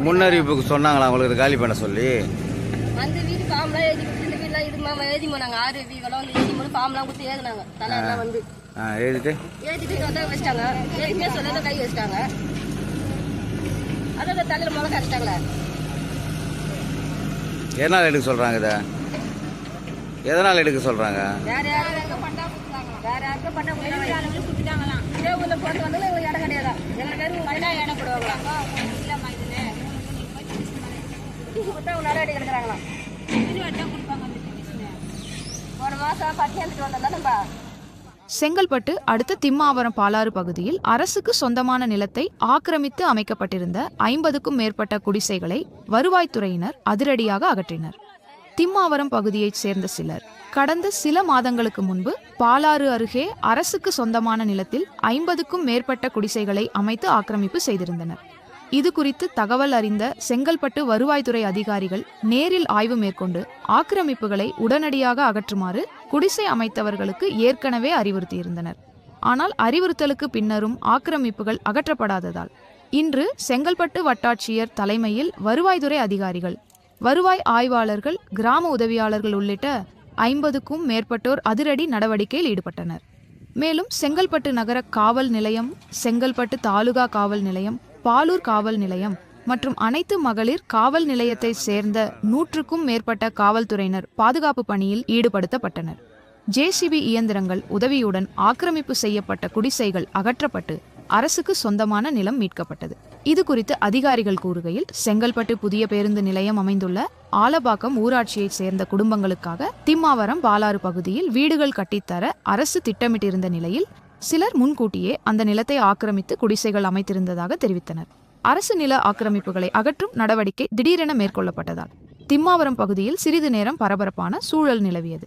முன்னறிவிப்புக்கு சொன்னாங்களா உங்களுக்கு காலி பண்ண சொல்லி? வந்து வீடு ஃபார்ம்லாம் எழுதி கொடுத்து இந்த வீடுலாம் இது எழுதி போனாங்க. 6 வீடுகளும் வந்து எழுதி போட்டு ஃபார்ம்லாம் கொடுத்து எழுதினாங்க. தலைவர்லாம் வந்து எழுதிட்டு வந்து வச்சிட்டாங்க. எழுதிட்டே சொல்ல கை வச்சிட்டாங்க. அதான் தலையில முளை கரைச்சிட்டாங்களே. எதனால் எடுக்க சொல்கிறாங்க? இதை எதனால் எடுக்க சொல்கிறாங்க? வேற யாரும் பண்ணா கொடுத்தாங்க. வேற யாருக்கும் பண்ணா கொடுத்தாங்களாம். இதே ஊரில் போட்டு வந்து எங்களுக்கு இடம் கிடையாது. எங்களுக்கு வெறும் மயிலா இடம் போடுவாங்களா? நடவடிக்கை எடுக்கிறாங்களாம். ஒரு மாசம் பட்டியந்துட்டு வந்தோம்னா நம்ம செங்கல்பட்டு அடுத்த திம்மாவரம் பாலாறு பகுதியில் அரசுக்கு சொந்தமான நிலத்தை ஆக்கிரமித்து அமைக்கப்பட்டிருந்த 50க்கும் மேற்பட்ட குடிசைகளை வருவாய்த்துறையினர் அதிரடியாக அகற்றினர். திம்மாவரம் பகுதியைச் சேர்ந்த சிலர் கடந்த சில மாதங்களுக்கு முன்பு பாலாறு அருகே அரசுக்கு சொந்தமான நிலத்தில் 50க்கும் மேற்பட்ட குடிசைகளை அமைத்து ஆக்கிரமிப்பு செய்திருந்தனர். இது குறித்து தகவல் அறிந்த செங்கல்பட்டு வருவாய்த்துறை அதிகாரிகள் நேரில் ஆய்வு மேற்கொண்டு ஆக்கிரமிப்புகளை உடனடியாக அகற்றுமாறு குடிசை அமைத்தவர்களுக்கு ஏற்கனவே அறிவுறுத்தியிருந்தனர். ஆனால் அறிவுறுத்தலுக்கு பின்னரும் ஆக்கிரமிப்புகள் அகற்றப்படாததால் இன்று செங்கல்பட்டு வட்டாட்சியர் தலைமையில் வருவாய்த்துறை அதிகாரிகள், வருவாய் ஆய்வாளர்கள், கிராம உதவியாளர்கள் உள்ளிட்ட 50க்கும் மேற்பட்டோர் அதிரடி நடவடிக்கையில் ஈடுபட்டனர். மேலும் செங்கல்பட்டு நகர காவல் நிலையம், செங்கல்பட்டு தாலுகா காவல் நிலையம், பாலூர் காவல் நிலையம் மற்றும் அனைத்து மகளிர் காவல் நிலையத்தை சேர்ந்த 100க்கும் மேற்பட்ட காவல்துறையினர் பாதுகாப்பு பணியில் ஈடுபடுத்தப்பட்டனர். ஜேசிபி இயந்திரங்கள் உதவியுடன் ஆக்கிரமிப்பு செய்யப்பட்ட குடிசைகள் அகற்றப்பட்டு அரசுக்கு சொந்தமான நிலம் மீட்கப்பட்டது. இது குறித்து அதிகாரிகள் கூறுகையில், செங்கல்பட்டு புதிய பேருந்து நிலையம் அமைந்துள்ள ஆலப்பாக்கம் ஊராட்சியைச் சேர்ந்த குடும்பங்களுக்காக திம்மாவரம் பாலாறு பகுதியில் வீடுகள் கட்டித்தர அரசு திட்டமிட்டிருந்த நிலையில் சிலர் முன்கூட்டியே அந்த நிலத்தை ஆக்கிரமித்து குடிசைகள் அமைத்திருந்ததாக தெரிவித்தனர். அரசு நில ஆக்கிரமிப்புகளை அகற்றும் நடவடிக்கை திடீரென மேற்கொள்ளப்பட்டதால் திம்மாவரம் பகுதியில் சிறிது நேரம் பரபரப்பான சூழல் நிலவியது.